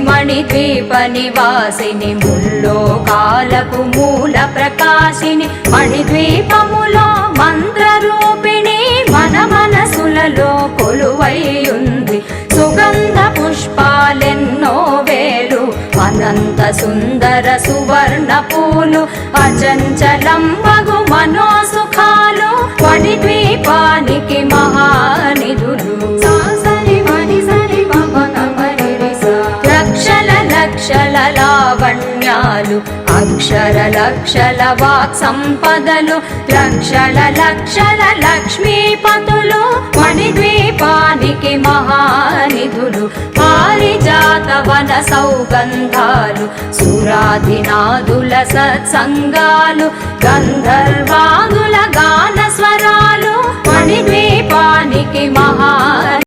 మణిద్వీప నివాసిని ముల్లోకాలకు మూల ప్రకాశిని మణిద్వీపములో మంత్రరూపిణి మన మనసులలో కొలువైయుంది సుగంధ పుష్పాలెన్నో వేలు అనంత సుందర సువర్ణ పూలు అచంచలం మగు మనోసుఖాలు మణిద్వీపానికి మహానిధులు లక్షల లావణ్యాలు అక్షర లక్షల వాక్ సంపదలు లక్షల లక్ష్మీపతులు మణిద్వీపానికి మహానిధులు పారిజాత వన సౌగంధాలు సురాధినాదుల సత్సంగాలు గంధర్వాదుల గాన స్వరాలు మణిద్వీపానికి మహా